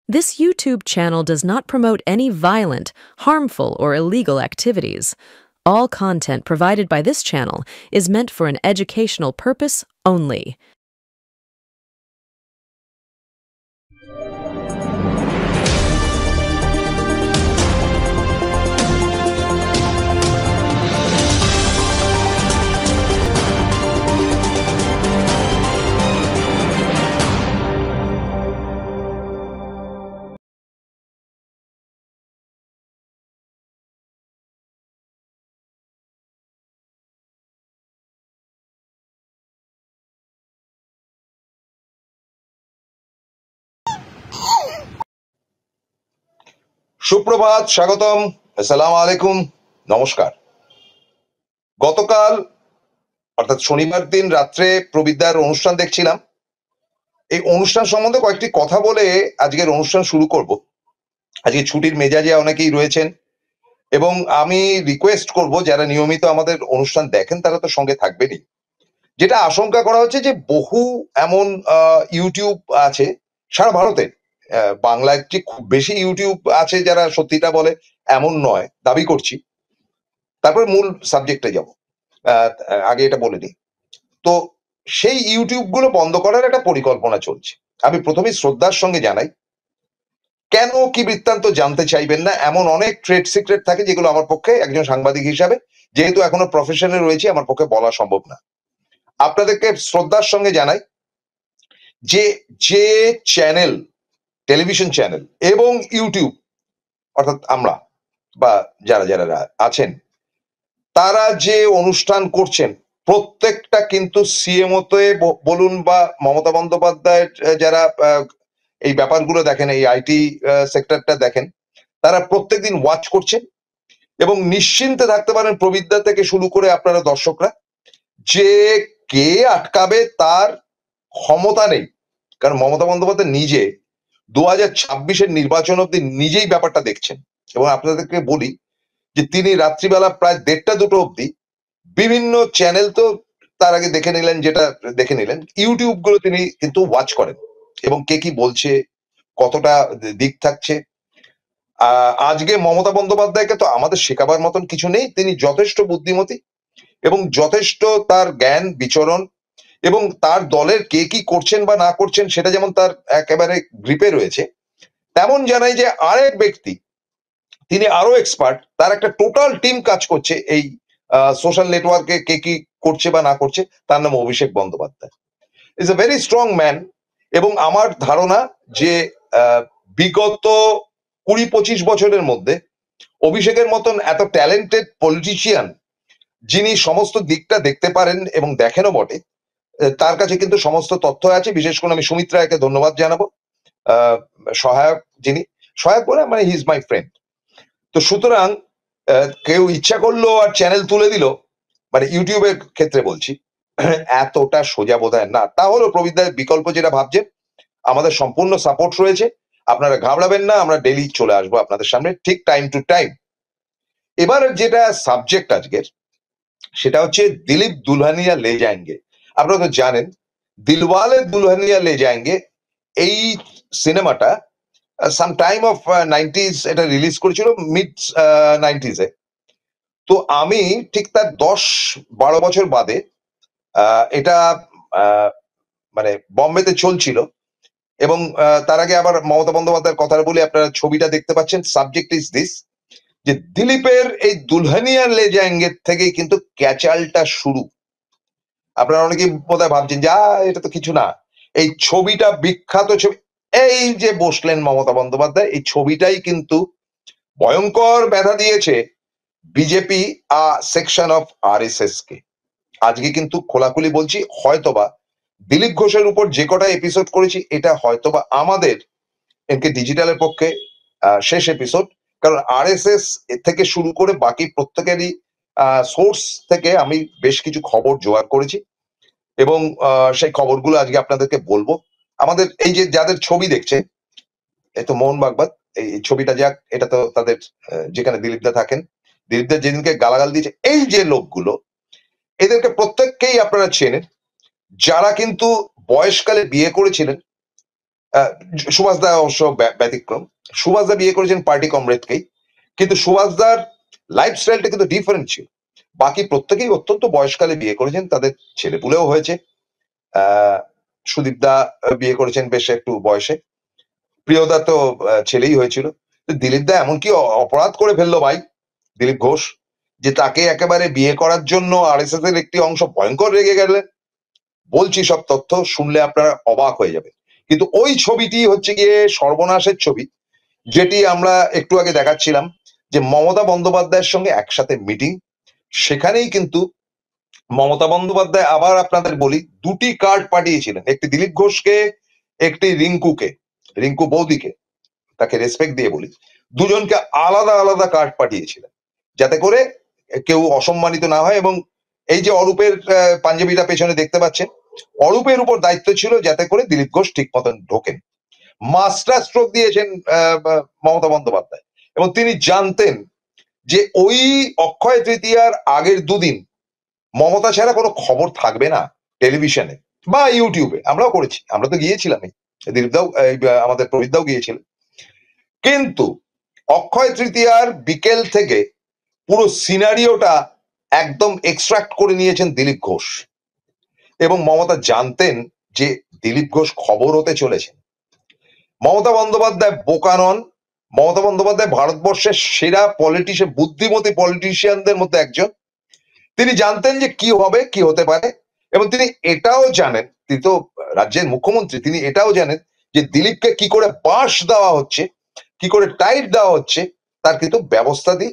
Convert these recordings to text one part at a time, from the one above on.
This YouTube channel does not promote any violent, harmful, or illegal activities. All content provided by this channel is meant for an educational purpose only. সুপ্রভাত, স্বাগতম, আসসালামু আলাইকুম, নমস্কার। গতকাল অর্থাৎ শনিবার দিন রাত্রে প্রবিদ্যার অনুষ্ঠান দেখছিলাম। এই অনুষ্ঠান সম্বন্ধে কয়েকটি কথা বলে আজকের অনুষ্ঠান শুরু করব। আজকে ছুটির মেজাজে অনেকেই রয়েছেন এবং আমি রিকোয়েস্ট করব যারা নিয়মিত আমাদের অনুষ্ঠান দেখেন তারা তো সঙ্গে থাকবেনই। যেটা আশঙ্কা করা হচ্ছে যে বহু এমন ইউটিউব আছে সারা ভারতে, বাংলায় যে খুব বেশি ইউটিউব আছে যারা সত্যিটা বলে এমন নয়, দাবি করছি। তারপরে মূল সাবজেক্টে যাব। আগে এটা বলে নিই। তো সেই ইউটিউব গুলো বন্ধ করার একটা পরিকল্পনা চলছে। আমি প্রথমেই শ্রদ্ধার সঙ্গে জানাই, কেন কি বৃত্তান্ত জানতে চাইবেন না, এমন অনেক ট্রেড সিক্রেট থাকে যেগুলো আমার পক্ষে একজন সাংবাদিক হিসাবে, যেহেতু এখনো প্রফেশনে রয়েছে, আমার পক্ষে বলা সম্ভব না। আপনাদেরকে শ্রদ্ধার সঙ্গে জানাই যে যে চ্যানেল, টেলিভিশন চ্যানেল এবং ইউটিউব অর্থাৎ আমরা বা যারা যারা আছেন তারা যে অনুষ্ঠান করছেন প্রত্যেকটা কিন্তু সিএমওতে বলুন বা মমতা বন্দ্যোপাধ্যায়ের যারা এই ব্যাপারগুলো দেখেন, এই আইটি সেক্টরটা দেখেন, তারা প্রত্যেকদিন ওয়াচ করছেন এবং নিশ্চিন্তে থাকতে পারেন প্রবিদ্যা থেকে শুরু করে আপনারা দর্শকরা, যে কে আটকাবে তার ক্ষমতা নেই। কারণ মমতা বন্দ্যোপাধ্যায় নিজে 2026-এর নির্বাচন অব্দি নিজেই ব্যাপারটা দেখছেন। এবং আপনাদেরকে বলি যে তিনি রাত্রিবেলা প্রায় 1:30-2 অব্দি বিভিন্ন চ্যানেল তো তার আগে দেখে নিলেন, যেটা দেখে নিলেন, ইউটিউব গুলো তিনি কিন্তু ওয়াচ করেন এবং কে কি বলছে, কতটা দিক থাকছে। আজকে মমতা বন্দ্যোপাধ্যায়কে তো আমাদের শেখাবার মতন কিছু নেই, তিনি যথেষ্ট বুদ্ধিমতী এবং যথেষ্ট তার জ্ঞান বিচরণ এবং তার দলের কে কি করছেন বা না করছেন সেটা যেমন তার একেবারে গ্রিপে রয়েছে, তেমন জানাই যে আরেক ব্যক্তি তিনি আরো এক্সপার্ট, তার একটা টোটাল টিম কাজ করছে এই সোশ্যাল নেটওয়ার্কে কে কি করছে বা না করছে। তার নাম Abhishek Bandyopadhyay. Is a very strong man এবং আমার ধারণা যে বিগত 20-25 বছরের মধ্যে অভিষেকের মতন এত ট্যালেন্টেড পলিটিশিয়ান যিনি সমস্ত দিকটা দেখতে পারেন এবং দেখেনও বটে, তার কাছে কিন্তু সমস্ত তথ্য আছে। বিশেষ করে আমি সুমিত রায়কে ধন্যবাদ জানাবো, সহায়ক, যিনি সহায়ক বলে মানে হি ইজ মাই ফ্রেন্ড। তো সুতরাং কেউ ইচ্ছা করলো আর চ্যানেল তুলে দিল, মানে ইউটিউবের ক্ষেত্রে বলছি, এতটা সোজা বোধ হয় না। তাহলে প্রবিদ্যার বিকল্প যেটা ভাবছেন, আমাদের সম্পূর্ণ সাপোর্ট রয়েছে, আপনারা ঘাবড়াবেন না, আমরা ডেইলি চলে আসবো আপনাদের সামনে ঠিক টাইম টু টাইম। এবার যেটা সাবজেক্ট আজকের, সেটা হচ্ছে দিলীপ দুলহানিয়া লে যায়েঙ্গে। আপনারা তো জানেন দিলওয়ালে দুলহানিয়া লে যায়েঙ্গে এই সিনেমাটা সাম টাইম অফ 90s এটা রিলিজ করেছিল, মিড 90s-এ। তো আমি ঠিক তার 10-12 বছর বাদে এটা মানে বম্বেতে চলছিল এবং তার আগে আবার মমতা বন্দ্যোপাধ্যায়ের কথা বলে আপনারা ছবিটা দেখতে পাচ্ছেন। সাবজেক্ট ইজ দিস, যে দিলীপের এই দুলহানিয়া লে যায়েঙ্গে থেকেই কিন্তু ক্যাচালটা শুরু। আপনারা অনেকেই বোধহয় ভাবছেন যে এটা তো কিছু না, এই ছবিটা বিখ্যাত ছবি। এই যে বসলেন মমতা বন্দ্যোপাধ্যায়, এই ছবিটাই কিন্তু ভয়ঙ্কর ব্যথা দিয়েছে বিজেপি সেকশন অফ আরএসএস কে। আজকে কিন্তু খোলাখুলি বলছি, হয়তোবা দিলীপ ঘোষের উপর যে কটা এপিসোড করেছি এটা হয়তোবা আমাদের এনকে ডিজিটালের পক্ষে শেষ এপিসোড। কারণ আরএসএস থেকে শুরু করে বাকি প্রত্যেকেরই সোর্স থেকে আমি বেশ কিছু খবর জোগাড় করেছি এবং সেই খবরগুলো আজকে আপনাদেরকে বলবো। আমাদের এই যে যাদের ছবি দেখছে, এই তো মোহন বাগবাদ, এই ছবিটা যাক, এটা তো তাদের যেখানে দিলীপদা থাকেন, দিলীপদা যেদিনকে গালাগাল দিয়েছে, এই যে লোকগুলো, এদেরকে প্রত্যেককেই আপনারা চেনেন, যারা কিন্তু বয়সকালে বিয়ে করেছিলেন সুভাষদা অবশ্য ব্যতিক্রম, সুভাষদা বিয়ে করেছেন পার্টি কমরেডকেই, কিন্তু সুভাষদার লাইফস্টাইলটা কিন্তু ডিফারেন্ট ছিল। বাকি প্রত্যেকেই অত্যন্ত বয়সকালে বিয়ে করেছেন, তাদের ছেলেপুলেও হয়েছে। সুদীপ দা বিয়ে করেছেন বেশ একটু বয়সে, প্রিয়দা তো ছেলেই হয়েছিল। দিলীপ দা এমনকি অপরাধ করে ফেললো ভাই দিলীপ ঘোষ, যে তাকে একেবারে বিয়ে করার জন্য আরএসএস এর একটি অংশ ভয়ঙ্কর রেগে গেলেন। বলছি সব তথ্য শুনলে আপনারা অবাক হয়ে যাবে। কিন্তু ওই ছবিটি হচ্ছে গিয়ে সর্বনাশের ছবি, যেটি আমরা একটু আগে দেখাচ্ছিলাম, যে মমতা বন্দ্যোপাধ্যায়ের সঙ্গে একসাথে মিটিং। সেখানেই কিন্তু মমতা বন্দ্যোপাধ্যায়, আবার আপনাদের বলি, দুটি কার্ড পাঠিয়েছিলেন, একটি দিলীপ ঘোষকে, একটি রিঙ্কু বৌদিকে, তাকে রেসপেক্ট দিয়ে বলি, দুজনকে আলাদা আলাদা কার্ড পাঠিয়েছিলেন যাতে করে কেউ অসম্মানিত না হয়। এবং এই যে অরূপের পাঞ্জাবিটা পেছনে দেখতে পাচ্ছেন, অরূপের উপর দায়িত্ব ছিল যাতে করে দিলীপ ঘোষ ঠিক মতন ঢোকেন। মাস্টার স্ট্রোক দিয়েছেন মমতা বন্দ্যোপাধ্যায়, এবং তিনি জানতেন যে ওই অক্ষয় তৃতীয়ার আগের দুদিন মমতা ছাড়া কোনো খবর থাকবে না টেলিভিশনে বা ইউটিউবে। আমরাও করেছি, আমরা তো গিয়েছিলাম, দিলীপদাও আমাদের প্রবীরদাও গিয়েছিলেন। কিন্তু অক্ষয় তৃতীয়ার বিকেল থেকে পুরো সিনারিওটা একদম এক্সট্রাক্ট করে নিয়েছেন দিলীপ ঘোষ, এবং মমতা জানতেন যে দিলীপ ঘোষ খবর হতে চলেছেন। মমতা বন্দ্যোপাধ্যায় বোকা নন, মমতা বন্দ্যোপাধ্যায় ভারতবর্ষের সেরা বুদ্ধিমতী পলিটিশিয়ানদের মধ্যে একজন। তিনি জানতেন যে কি হবে, কি হতে পারে, এবং তিনি এটাও জানেন, তিনি তো রাজ্যের মুখ্যমন্ত্রী, তিনি এটাও জানেন যে দিলীপকে কি করে বাঁশ দেওয়া হচ্ছে, কি করে টাইট দেওয়া হচ্ছে, তার কিন্তু ব্যবস্থা দিয়ে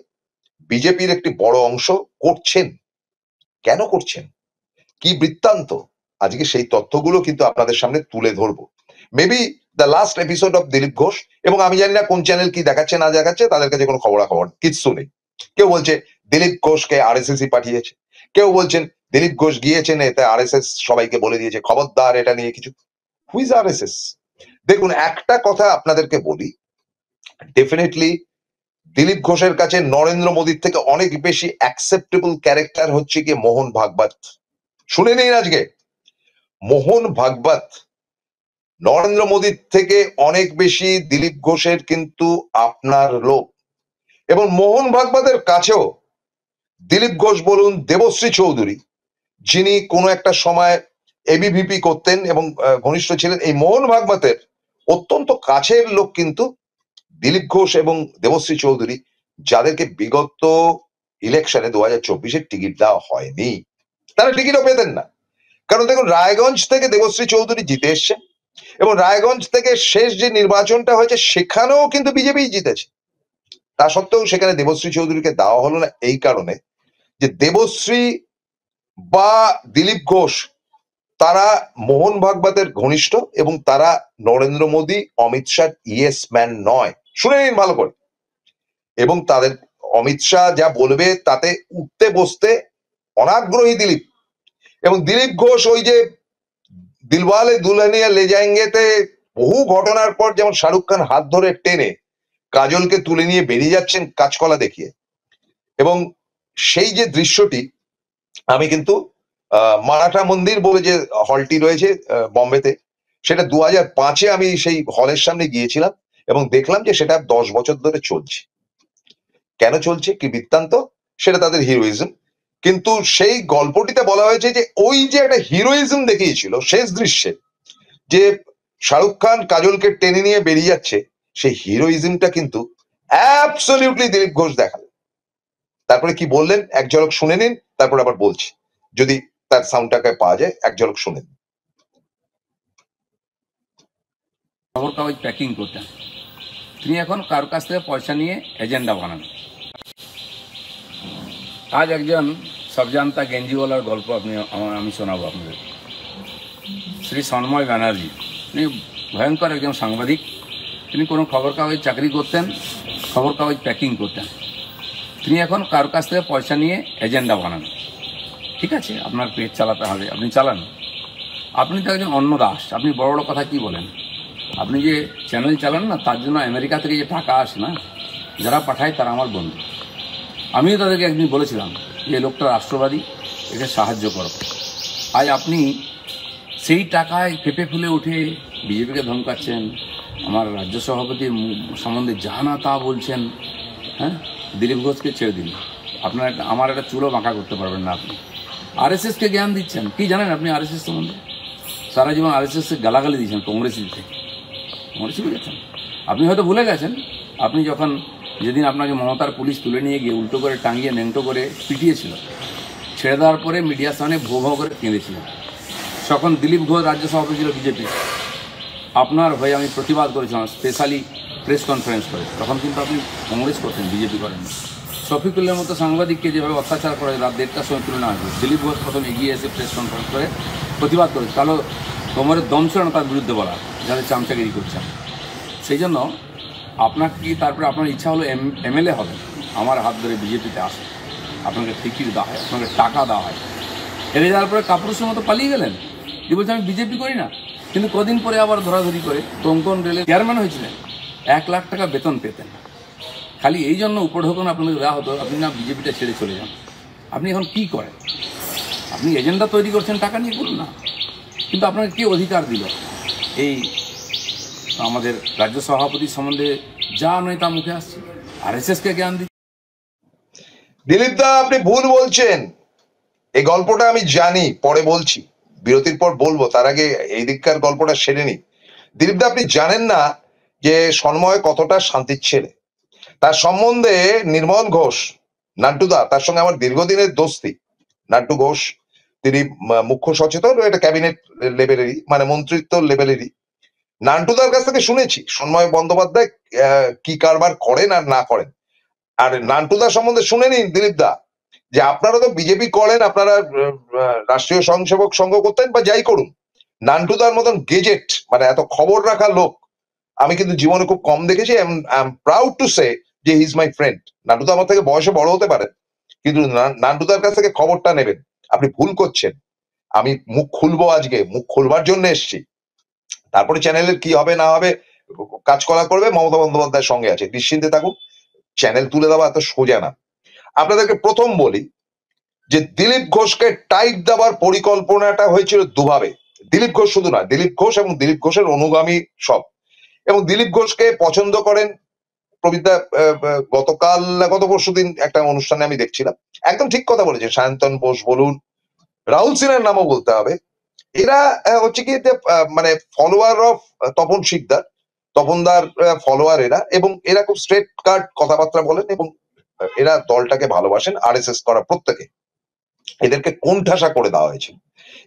বিজেপির একটি বড় অংশ করছেন। কেন করছেন, কি বৃত্তান্ত, আজকে সেই তথ্যগুলো কিন্তু আপনাদের সামনে তুলে ধরবো। Maybe the last episode of Dilip Ghosh, এবং আমি জানি না কোন চ্যানেল কি দেখাচ্ছে না দেখাচ্ছে, তাদের কাছে কোনো খবরাখবর কিচ্ছু নেই। কেউ বলছে দিলীপ ঘোষকে আরএসএস পাঠিয়েছে, কেউ বলছেন দিলীপ ঘোষ গিয়েছেন এতে আরএসএস সবাইকে বলে দিয়েছে খবরদার এটা নিয়ে কিছু। Who's RSS? দেখুন, একটা কথা আপনাদেরকে বলি, ডেফিনেটলি দিলীপ ঘোষের কাছে নরেন্দ্র মোদীর থেকে অনেক বেশি অ্যাকসেপ্টেবল ক্যারেক্টার হচ্ছে কি মোহন ভাগবত। শুনে নিন, আজকে মোহন ভাগবত নরেন্দ্র মোদীর থেকে অনেক বেশি দিলীপ ঘোষের কিন্তু আপনার লোক। এবং মোহন ভাগবতের কাছেও দিলীপ ঘোষ বলুন, দেবশ্রী চৌধুরী, যিনি কোনো একটা সময় এবিভিপি করতেন এবং ঘনিষ্ঠ ছিলেন, এই মোহন ভাগবতের অত্যন্ত কাছের লোক কিন্তু দিলীপ ঘোষ এবং দেবশ্রী চৌধুরী, যাদেরকে বিগত ইলেকশনে 2024-এর টিকিট দেওয়া হয়নি। তারা টিকিটও পেতেন না, কারণ দেখুন রায়গঞ্জ থেকে দেবশ্রী চৌধুরী জিতে এসছেন, এবং রায়গঞ্জ থেকে শেষ যে নির্বাচনটা হয়েছে সেখানেও কিন্তু বিজেপি জিতেছে। তা সত্ত্বেও সেখানে দেবশ্রী চৌধুরীকে দেওয়া হলো না, এই কারণে যে দেবশ্রী বা দিলীপ ঘোষ তারা মোহন ভাগবতের ঘনিষ্ঠ, এবং তারা নরেন্দ্র মোদী অমিত শাহ ইয়েস ম্যান নয়। শুনে নিন ভালো করে। এবং তাদের অমিত শাহ যা বলবে তাতে উঠতে বসতে অনাগ্রহী দিলীপ। এবং দিলীপ ঘোষ ওই যে দিলওয়ালে দুলহানিয়া লে যায়েঙ্গেতে বহু ঘটনার পর যেমন শাহরুখ খান হাত ধরে টেনে কাজলকে তুলে নিয়ে বেরিয়ে যাচ্ছেন কাঁচকলা দেখিয়ে, এবং সেই যে দৃশ্যটি, আমি কিন্তু মারাঠা মন্দির বলে যে হলটি রয়েছে বম্বেতে, সেটা 2005-এ আমি সেই হলের সামনে গিয়েছিলাম এবং দেখলাম যে সেটা 10 বছর ধরে চলছে। কেন চলছে, কি বৃত্তান্ত, সেটা তাদের হিরোইজম। কিন্তু সেই গল্পটিতে বলা হয়েছে যে ওই যে একটা হিরোইজম দেখিয়েছিল শেষ দৃশ্যে, যে শাহরুখ খান কাজলকে টেনে নিয়ে বেরিয়ে যাচ্ছে, সেই হিরোইজমটা কিন্তু অ্যাবসলিউটলি দিলীপ ঘোষ দেখালেন। তারপরে কি বললেন এক ঝলক শুনে নিন, তারপর আবার বলছি, যদি তার সাউন্ডটাকে পাওয়া যায় এক ঝলক শুনে নিন। খবর কাগজ প্যাকিং করতেন, তিনি এখন কারোর কাছ থেকে পয়সা নিয়ে এজেন্ডা বানান। আজ একজন সবজান্তা গেঞ্জিওয়ালার গল্প আমি শোনাবো আপনাদের। শ্রী সন্ময় ব্যানার্জি, তিনি ভয়ঙ্কর একজন সাংবাদিক। তিনি কোনো খবর কাগজ চাকরি করতেন, খবর কাগজ প্যাকিং করতেন। তিনি এখন কারোর কাছ থেকে পয়সা নিয়ে এজেন্ডা বানান। ঠিক আছে, আপনার পেট চালাতে হবে, আপনি চালান। আপনি তো একজন অন্য দাস, আপনি বড় বড় কথা কি বলেন? আপনি যে চ্যানেল চালান না, তার জন্য আমেরিকা থেকে যে টাকা আসে না, যারা পাঠায় তারা আমার বন্ধু। আমিও তাদেরকে একদিন বলেছিলাম যে লোকটা রাষ্ট্রবাদী, একে সাহায্য করো। আজ আপনি সেই টাকায় পেঁপে ফুলে উঠে বিজেপিকে ধমকাচ্ছেন, আমার রাজ্য সভাপতির সম্বন্ধে যা না তা বলছেন। হ্যাঁ, দিলীপ ঘোষকে ছেড়ে দিন, আপনার আমার একটা চুলো বাঁকা করতে পারবেন না। আপনি আরএসএসকে জ্ঞান দিচ্ছেন, কি জানেন আপনি আরএসএস সম্বন্ধে? সারা জীবন আরএসএসকে গালাগালি দিয়েছেন কংগ্রেসি থেকে, কংগ্রেসি বুঝেছেন। আপনি হয়তো ভুলে গেছেন, আপনি যখন যেদিন আপনাকে মমতার পুলিশ তুলে নিয়ে গিয়ে উল্টো করে টাঙিয়ে নেংটো করে পিটিয়েছিল, ছেড়ে দেওয়ার পরে মিডিয়ার সামনে ভো ভো করে কেঁদেছিলেন। তখন দিলীপ ঘোষ রাজ্য সভাপতি ছিল বিজেপি, আপনার হয়ে আমি প্রতিবাদ করেছিলাম স্পেশালি প্রেস কনফারেন্স করে। তখন কিন্তু আপনি কংগ্রেস করতেন, বিজেপি করেন। শফিকুল্লের মতো সাংবাদিককে যেভাবে অত্যাচার করে রাত 1টার সময় তুলে নেওয়া হয়েছে, দিলীপ ঘোষ প্রথম এগিয়ে এসে প্রেস কনফারেন্স করে প্রতিবাদ করেছে। কারণ কোমরের দম ছিল না তার বিরুদ্ধে বলা, যাদের চামচাগিরি করছেন। সেই জন্য আপনাকে কি তারপরে আপনার ইচ্ছা হলো এমএলএ হবেন, আমার হাত ধরে বিজেপিতে আসে, আপনাকে টিকিট দেওয়া হয়, আপনাকে টাকা দেওয়া হয়, হেরে যাওয়ার পরে কাপুরুষের মতো পালিয়ে গেলেন, কি বলছে আমি বিজেপি করি না। কিন্তু কদিন পরে আবার ধরাধরি করে কোঙ্কন রেলের চেয়ারম্যান হয়েছিলেন, 1 লাখ টাকা বেতন পেতেন। খালি এই জন্য উপঢৌকন আপনাদের দেওয়া হতো, আপনি না বিজেপিটা ছেড়ে চলে যান। আপনি এখন কি করেন? আপনি এজেন্ডা তৈরি করছেন, টাকা নিয়ে করুন না। কিন্তু আপনাকে কে অধিকার দিল এই আমাদের রাজ্য সভাপতি সম্বন্ধে যা নয় তা মুখে আসছে? আরএসএসকে জ্ঞান দিচ্ছে। দিলীপ দা, আপনি ভুল বলছেন। এই গল্পটা আমি জানি, পরে বলছি, বিরতির পর বলবো, তার আগে এই দিককার গল্পটা সেরে নি। দিলীপ দা, আপনি জানেন না যে সন্ময় কতটা শান্তির ছেলে। তার সম্বন্ধে নির্মল ঘোষ, নান্টুদা, তার সঙ্গে আমার দীর্ঘদিনের দোস্তি। নান্টু ঘোষ তিনি মুখ্য সচেতন, এটা ক্যাবিনেট লেভেলেরই, মানে মন্ত্রিত্ব লেভেলেরই। নান্টুদার কাছ থেকে শুনেছি সন্ময় বন্দ্যোপাধ্যায় কি কারবার করেন আর না করেন। আর নান্টুদার সম্বন্ধে শুনে নিন দিলীপ দা, যে আপনারা তো বিজেপি করেন, আপনারা রাষ্ট্রীয় স্বয়ংসেবক সংঘ করতেন বা যাই করুন, নান্টুদার মতন গেজেট, মানে এত খবর রাখা লোক আমি কিন্তু জীবনে খুব কম দেখেছি। I am proud to say যে হি ইজ মাই ফ্রেন্ড। নান্টুদা আমার থেকে বয়সে বড় হতে পারে, কিন্তু নান্টুদার কাছ থেকে খবরটা নেবেন। আপনি ভুল করছেন। আমি মুখ খুলবো, আজকে মুখ খুলবার জন্য এসছি। তারপরে চ্যানেলের কি হবে না হবে কাজ করা করবে, মমতা বন্দ্যোপাধ্যায়ের সঙ্গে আছে, নিশ্চিন্তে থাকুন। চ্যানেল তুলে দেওয়া এত সোজা না। আপনাদেরকে প্রথম বলি যে দিলীপ ঘোষকে টাইট দেওয়ার পরিকল্পনাটা হয়েছিল দুভাবে। দিলীপ ঘোষ শুধু নয়, দিলীপ ঘোষ এবং দিলীপ ঘোষের অনুগামী সব, এবং দিলীপ ঘোষকে পছন্দ করেন প্রবিদ্যা। গতকাল গত পরশুদিন একটা অনুষ্ঠানে আমি দেখছিলাম, একদম ঠিক কথা বলেছে। সায়ন্তন বোস বলুন, রাহুল সিনহার নামও বলতে হবে। এরা হচ্ছে কি মানে ফলোয়ার অফ তপন শিকদার, তপনদার ফলোয়ার এরা, এবং এরা খুব স্ট্রেট কাট কথাবার্তা বলেন, এবং এরা দলটাকে ভালোবাসেন। আরএসএস করা প্রত্যেকে এদেরকে কোণঠাসা করে দেওয়া হয়েছে,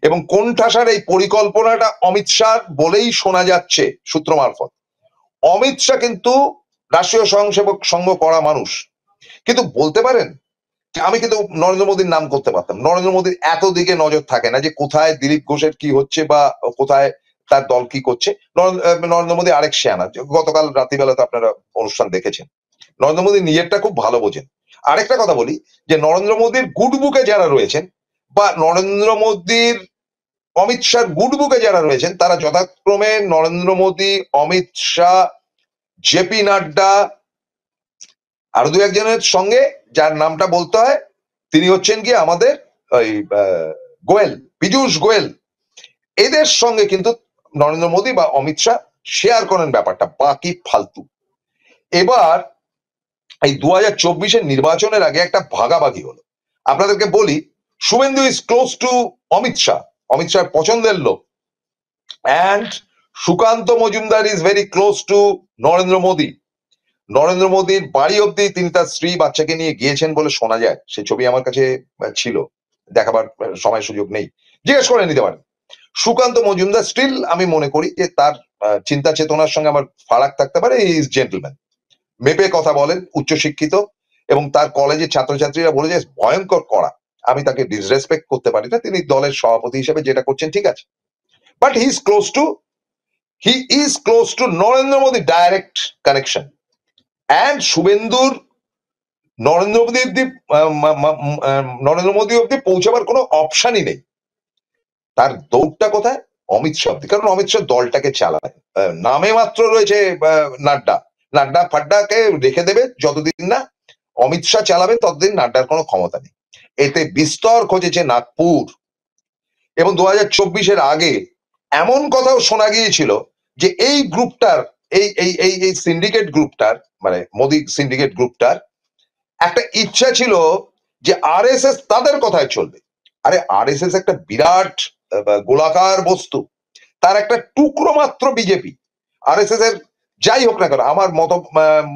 এবং কোণঠাসার এই পরিকল্পনাটা অমিত শাহ বলেই শোনা যাচ্ছে সূত্র মারফত। অমিত শাহ কিন্তু রাষ্ট্রীয় স্বয়ংসেবক সংঘ করা মানুষ, কিন্তু বলতে পারেন যে আমি কিন্তু নরেন্দ্র মোদীর নাম করতে পারতাম। নরেন্দ্র মোদীর এত দিকে নজর থাকে না যে কোথায় দিলীপ ঘোষের কি হচ্ছে বা কোথায় তার দল কি করছে। নরেন্দ্র মোদী আরেক শেয়ানা, গতকাল রাত্রিবেলা তো আপনারা অনুষ্ঠান দেখেছেন। নরেন্দ্র মোদী নিজেরটা খুব ভালো বোঝেন। আরেকটা কথা বলি, যে নরেন্দ্র মোদীর গুড বুকে যারা রয়েছেন, বা নরেন্দ্র মোদীর অমিত শাহ গুড বুকে যারা রয়েছেন, তারা যথাক্রমে নরেন্দ্র মোদী, অমিত শাহ, জেপি নাড্ডা, আরো দু একজনের সঙ্গে যার নামটা বলতে হয়, তিনি হচ্ছেন কি আমাদের ওই গোয়েল, পীযূষ গোয়েল। এদের সঙ্গে কিন্তু নরেন্দ্র মোদী বা অমিত শাহ শেয়ার করেন ব্যাপারটা, বাকি ফালতু। এবার এই 2024-এর নির্বাচনের আগে একটা ভাগাভাগি হলো। আপনাদেরকে বলি, Suvendu is close two Amit Shah, Amit Shah পছন্দের লোক, and Sukanta Majumdar is very close two Narendra Modi. Narendra মোদীর বাড়ি অব্দি তিনি তার স্ত্রী বাচ্চাকে নিয়ে গিয়েছেন বলে শোনা যায়। সে ছবি আমার কাছে ছিল, দেখাবার সময় সুযোগ নেই, জিজ্ঞেস করে নিতে পারেন। সুকান্ত মজুমদার স্টিল আমি মনে করি যে তার চিন্তা চেতনার সঙ্গে আমার ফারাক থাকতে পারে। ইজ জেন্টলম্যান, মেপে কথা বলেন, উচ্চশিক্ষিত, এবং তার কলেজের ছাত্রছাত্রীরা বলে যে ভয়ঙ্কর কড়া। আমি তাকে ডিসরেসপেক্ট করতে পারি না, তিনি দলের সভাপতি হিসেবে যেটা করছেন ঠিক আছে, but he is close two Narendra Modi, direct connection. And শুভেন্দুর নরেন্দ্র মোদী অব্দি পৌঁছাবার কোনো অপশনই নেই। তার দৌড়টা কোথায়? অমিত শাহ অব্দি, কারণ অমিত শাহ দলটাকে চালায়। নামে মাত্র রয়েছে নাড্ডা, নাড্ডা ফাড্ডাকে রেখে দেবে যতদিন না অমিত শাহ চালাবেন, ততদিন নাড্ডার কোনো ক্ষমতা নেই। এতে বিস্তর খোঁজেছে নাগপুর, এবং 2024-এর আগে এমন কথাও শোনা গিয়েছিল যে এই গ্রুপটার এই এই এই এই সিন্ডিকেট গ্রুপটার মানে মোদি সিন্ডিকেট গ্রুপটার একটা ইচ্ছা ছিল যে আরএসএস তাদের কথায় চলবে। আরে আরএসএস একটা বিরাট গোলাকার বস্তু, তার একটা টুকরো মাত্র বিজেপি। আরএসএস এর যাই হোক না কেন, আমার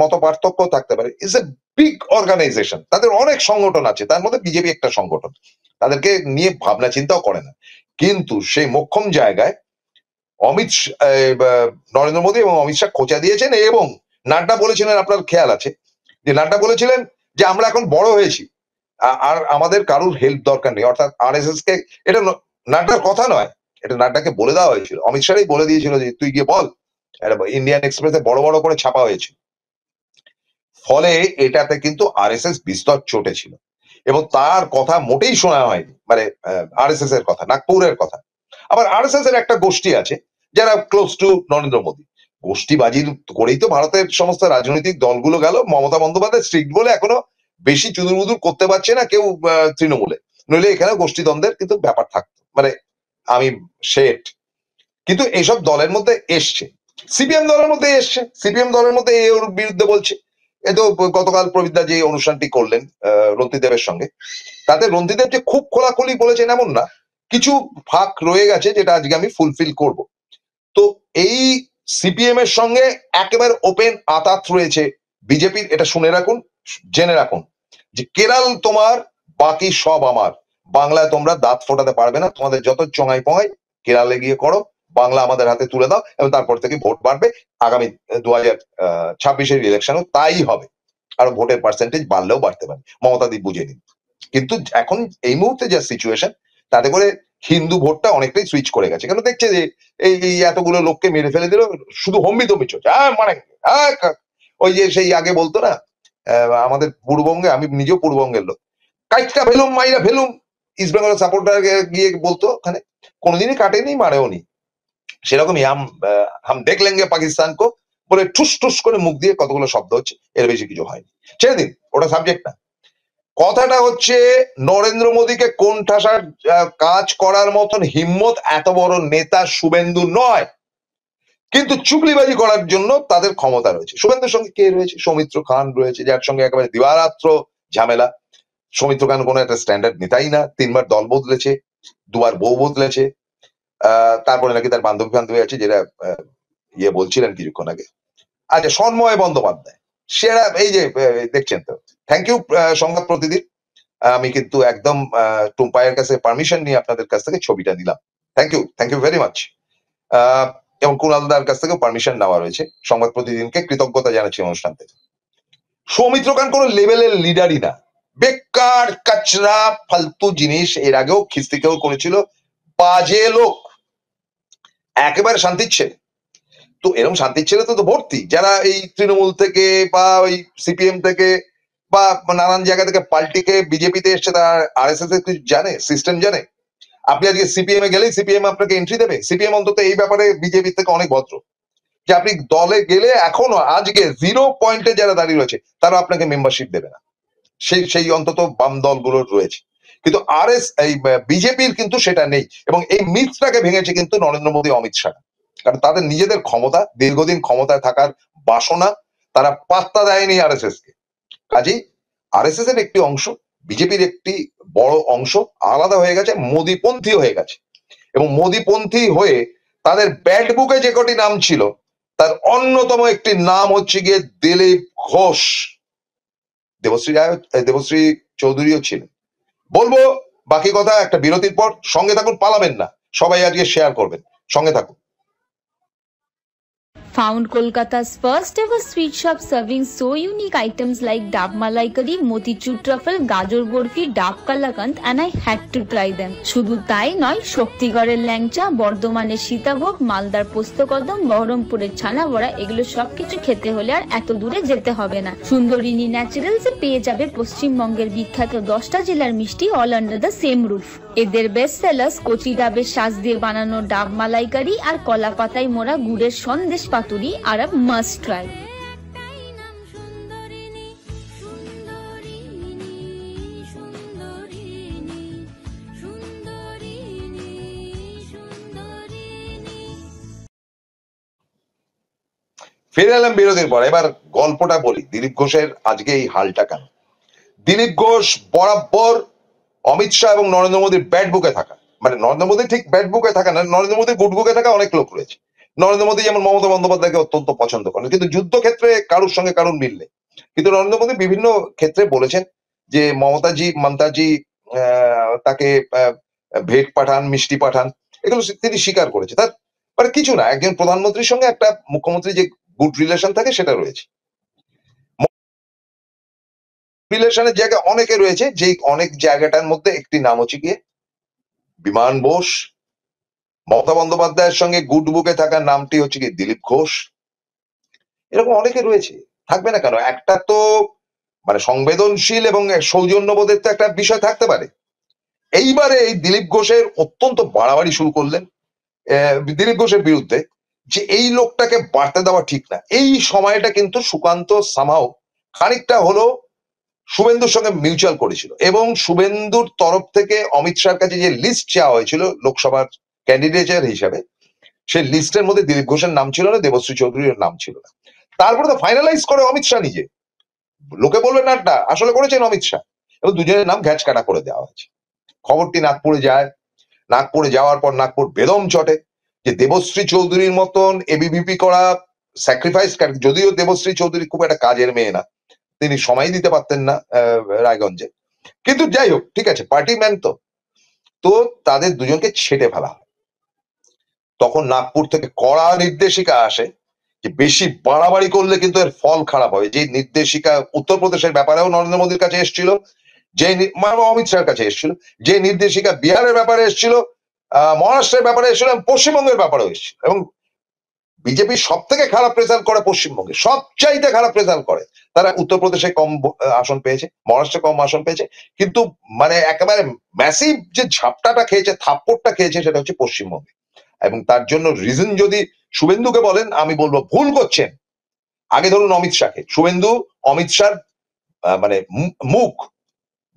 মত পার্থক্য থাকতে পারে, ইটস এ বিগ অর্গানাইজেশন, তাদের অনেক সংগঠন আছে, তার মধ্যে বিজেপি একটা সংগঠন, তাদেরকে নিয়ে ভাবনা চিন্তাও করে না। কিন্তু সেই মোক্ষম জায়গায় নরেন্দ্র মোদী এবং অমিত শাহ খোঁচা দিয়েছেন। এবং নাড্ডা বলেছিলেন, আপনার খেয়াল আছে যে নাড্ডা বলেছিলেন যে আমরা এখন বড় হয়েছি, আর আমাদের কারুর হেল্প দরকার নেই। অর্থাৎ আরএসএস কে, এটা নাড্ডার কথা নয়, এটা নাড্ডাকে বলে দেওয়া হয়েছিল, অমিত শাহই বলে দিয়েছিল যে তুই গিয়ে বল, ইন্ডিয়ান এক্সপ্রেসে বড় বড় করে ছাপা হয়েছিল। ফলে এটাতে কিন্তু আরএসএস বিস্তর চটেছিল এবং তার কথা মোটেই শোনা হয়নি, মানে আরএসএস এর কথা, নাগপুরের কথা। আবার আরএসএস এর একটা গোষ্ঠী আছে যারা ক্লোজ টু নরেন্দ্র মোদী, গোষ্ঠীবাজি করেই তো ভারতের সমস্ত রাজনৈতিক দলগুলো গেল। মমতা বন্দ্যোপাধ্যায় স্ট্রিক্ট বলে এখনো বেশি চুদুরবুদুর করতে পারছে না কেউ তৃণমূলে, নইলে এখানে গোষ্ঠীদ্বন্দ্বের কিন্তু ব্যাপার থাকতো, মানে আমি শেট। কিন্তু এইসব দলের মধ্যে এসছে, সিপিএম দলের মধ্যে এসছে, সিপিএম দলের মধ্যে ওর বিরুদ্ধে বলছে। এ তো গতকাল প্রবিদ্যা যে অনুষ্ঠানটি করলেন রন্তিদেবের সঙ্গে, তাতে রন্তিদেব যে খুব খোলাখুলি বলেছেন এমন না, কিছু ফাঁক রয়ে গেছে যেটা আজকে আমি ফুলফিল করব। তো এই সিপিএম এর সঙ্গে একেবারে ওপেন আতাত রয়েছে বিজেপির, এটা শুনে রাখুন, জেনে রাখুন যে কেরাল তোমার, বাকি সব আমার। বাংলায় তোমরা দাঁত ফোটাতে পারবে না, তোমাদের যত চঙাই পঙাই কেরালে গিয়ে করো, বাংলা আমাদের হাতে তুলে দাও, এবং তারপর থেকে ভোট বাড়বে। আগামী 2026-এর ইলেকশনও তাই হবে, আর ভোটের পার্সেন্টেজ বাড়লেও বাড়তে পারে, মমতাদি বুঝে নিন। কিন্তু এখন এই মুহূর্তে যা সিচুয়েশন, তাতে করে হিন্দু ভোটটা অনেকটাই সুইচ করে গেছে, কেন দেখছে যে এই এতগুলো লোককে মেরে ফেলে দিল, শুধু হম্বি তম্বি চলছে। মানে ওই যে সেই আগে বলতো না, আমাদের পূর্ববঙ্গে, আমি নিজেও পূর্ববঙ্গের লোক, কাইটটা ফেলুম মাইরা ফেলুম, ইস্ট বেঙ্গল সাপোর্টার গিয়ে বলতো, ওখানে কোনোদিনই কাটেনি, মারেও নি। সেরকমই হাম দেখ লেঙ্গে পাকিস্তান কো বলে ঠুস ঠুস করে মুখ দিয়ে কতগুলো শব্দ হচ্ছে, এর বেশি কিছু হয়নি, ছেড়ে দিন, ওটা সাবজেক্ট না। কথাটা হচ্ছে নরেন্দ্র মোদীকে কোণঠাসার কাজ করার মতন হিম্মত এত বড় নেতা শুভেন্দু নয়, কিন্তু চুগলিবাজি করার জন্য তাদের ক্ষমতা রয়েছে। শুভেন্দুর সঙ্গে কে রয়েছে? সৌমিত্র খান রয়েছে, যার সঙ্গে একেবারে দিবারাত্র ঝামেলা। সৌমিত্র খান কোনো একটা স্ট্যান্ডার্ড নেতাই না, 3বার দল বদলেছে, 2বার বউ বদলেছে, তারপরে নাকি তার বান্ধবী বান্ধবী আছে, যেটা ইয়ে বলছিলেন কিছুক্ষণ আগে। আচ্ছা, সন্ময় বন্দ্যোপাধ্যায় সেরা, এই যে দেখছেন তো, থ্যাংক ইউ সংবাদ প্রতিদিন, আমি কিন্তু একদম টুম্পায়ের কাছে পারমিশন নিয়ে আপনাদের কাছ থেকে ছবিটা দিলাম, থ্যাংক ইউ ভেরি মাচ। এবং কুণালদার কাছ থেকেও পারমিশন নেওয়া রয়েছে, সংবাদ প্রতিদিনকে কৃতজ্ঞতা জানাচ্ছি অনুষ্ঠান থেকে। সৌমিত্র খান কোন লেভেলের লিডারই না, বেকার কাচরা ফালতু জিনিস, এর আগেও খিস্তিকেও করেছিল, বাজে লোক, একেবারে শান্তির ছেলে। তো এরকম শান্তির ছেলে তো ভর্তি, যারা এই তৃণমূল থেকে বা ওই সিপিএম থেকে বা নানান জায়গা থেকে পাল্টিকে বিজেপিতে এসছে, তারা আরএসএস এর কিছু জানে, সিস্টেম জানে। আপনি আজকে সিপিএম এ গেলেই সিপিএম আপনাকে এন্ট্রি দেবে। সিপিএম অন্তত এই ব্যাপারে বিজেপি থেকে অনেক ভদ্র, যে আপনি দলে গেলে এখনো আজকে 0 পয়েন্টে যারা দাঁড়িয়ে রয়েছে তারা আপনাকে মেম্বারশিপ দেবে না, সেই অন্তত বাম দলগুলোর রয়েছে। কিন্তু এই বিজেপির কিন্তু সেটা নেই, এবং এই মিথটাকে ভেঙেছে কিন্তু নরেন্দ্র মোদী, অমিত শাহ, কারণ তাদের নিজেদের ক্ষমতা, দীর্ঘদিন ক্ষমতায় থাকার বাসনা, তারা পাত্তা দেয়নি আরএসএস কে। কাজেই আরএসএস এর একটি অংশ, বিজেপির একটি বড় অংশ আলাদা হয়ে গেছে, মোদীপন্থী হয়ে গেছে, এবং মোদীপন্থী হয়ে তাদের ব্যাড বুকে যে কটি নাম ছিল, তার অন্যতম একটি নাম হচ্ছে গিয়ে দিলীপ ঘোষ। দেবশ্রী চৌধুরীও ছিলেন। বলবো বাকি কথা একটা বিরতির পর, সঙ্গে থাকুন, পালাবেন না, সবাই আজকে শেয়ার করবেন, সঙ্গে থাকুন। Found Kolkata's first ever sweet shop serving so unique items like Dab Malai Curry, Motichur Truffle, Gajor Borfi, Dab Kalakand, and I had to try them. শুধু তাই নয়, শক্তিগড়ের ল্যাংচা, বর্ধমানের সীতাভোগ, মালদার পোস্তকদম, বহরমপুরের ছানা বড়া, এগুলো সবকিছু খেতে হলে আর এত দূরে যেতে হবে না। সুন্দরিনী ন্যাচারালসে পেয়ে যাবে পশ্চিমবঙ্গের বিখ্যাত 10টা জেলার মিষ্টি all under the same roof. এদের বেস্ট সেলার্স কচি ডাবের শাঁস দিয়ে বানানো ডাব মালাইকারি আর কলা পাতায় মোড়া গুড়ের সন্দেশ পাতুরি আর মাস্ট ট্রাই। ফিরে এলাম বিরতির পর। এবার গল্পটা বলি, দিলীপ ঘোষের আজকে এই হালটা কেন। দিলীপ ঘোষ বরাবর অমিত শাহ এবং নরেন্দ্র মোদীর ব্যাট বুকে থাকা, মানে নরেন্দ্র মোদী ঠিক ব্যাট বুকে থাকা না, নরেন্দ্র মোদী গুড বুকে থাকা অনেক লোক রয়েছে। নরেন্দ্র মোদী যেমন মমতা বন্দ্যোপাধ্যায়কে অত্যন্ত পছন্দ করেন, কিন্তু যুদ্ধক্ষেত্রে কারুর সঙ্গে কারুর মিল নেই। কিন্তু নরেন্দ্র মোদী বিভিন্ন ক্ষেত্রে বলেছেন যে মমতাজি মমতাজি তাকে ভেট পাঠান, মিষ্টি পাঠান, এগুলো তিনি স্বীকার করেছে। তার মানে কিছু না, একজন প্রধানমন্ত্রীর সঙ্গে একটা মুখ্যমন্ত্রী যে গুড রিলেশন থাকে সেটা রয়েছে। রিলেশনের জায়গা অনেকে রয়েছে, যে অনেক জায়গাটার মধ্যে একটি নাম হচ্ছে গিয়ে বিমান বোস। মমতা বন্দ্যোপাধ্যায়ের সঙ্গে গুড বুকে থাকার নামটি হচ্ছে কি দিলীপ ঘোষ। এরকম অনেকে রয়েছে, থাকবে না কেন? একটা তো মানে সংবেদনশীল এবং সৌজন্যবোধের তো একটা বিষয় থাকতে পারে। এইবারে এই দিলীপ ঘোষের অত্যন্ত বাড়াবাড়ি শুরু করলেন দিলীপ ঘোষের বিরুদ্ধে, যে এই লোকটাকে বাড়তে দেওয়া ঠিক না। এই সময়টা কিন্তু সুকান্ত সামহাও খানিকটা হলো শুভেন্দুর সঙ্গে মিউচুয়াল করেছিল, এবং শুভেন্দুর তরফ থেকে অমিত শাহর কাছে যে লিস্ট চাওয়া হয়েছিল লোকসভার ক্যান্ডিডেটের হিসাবে, সেই লিস্টের মধ্যে দিলীপ ঘোষের নাম ছিল না, দেবশ্রী চৌধুরীর নাম ছিল না। তারপরে তো ফাইনালাইজ করে অমিত শাহ নিজে, লোকে বলবে না আসলে করেছেন অমিত শাহ, এবং দুজনের নাম ঘ্যাচ কাটা করে দেওয়া হয়েছে। খবরটি নাগপুরে যায়, নাগপুরে যাওয়ার পর নাগপুর বেদম চটে যে দেবশ্রী চৌধুরীর মতন এবিভিপি করা স্যাক্রিফাইস, যদিও দেবশ্রী চৌধুরী খুব একটা কাজের মেয়ে না, তিনি সময় দিতে পারতেন না রায়গঞ্জে, কিন্তু যাই হোক ঠিক আছে, পার্টি ম্যান তো তাদের দুজনকে ছেটে ফেলা হয়। তখন নাগপুর থেকে কড়া নির্দেশিকা আসে যে বেশি বাড়াবাড়ি করলে কিন্তু এর ফল খারাপ হবে। যে নির্দেশিকা উত্তরপ্রদেশের ব্যাপারেও নরেন্দ্র মোদীর কাছে এসেছিল, যে অমিত শাহের কাছে এসেছিল, যে নির্দেশিকা বিহারের ব্যাপারে এসেছিল, মহারাষ্ট্রের ব্যাপারে এসেছিল, পশ্চিমবঙ্গের ব্যাপারেও এসেছিল। এবং বিজেপি সব থেকে খারাপ রেজাল্ট করে পশ্চিমবঙ্গে, সবচাইতে খারাপ রেজাল্ট করে। তারা উত্তরপ্রদেশে কম আসন পেয়েছে, মহারাষ্ট্রে কম আসন পেয়েছে, কিন্তু মানে একেবারে ম্যাসিভ যে ঝাপটাটা খেয়েছে, থাপ্পড়টা খেয়েছে, সেটা হচ্ছে পশ্চিমবঙ্গে। এবং তার জন্য রিজন যদি শুভেন্দুকে বলেন, আমি বলবো ভুল করছেন। আগে ধরুন অমিত শাহকে, শুভেন্দু অমিত শাহ মানে মুখ,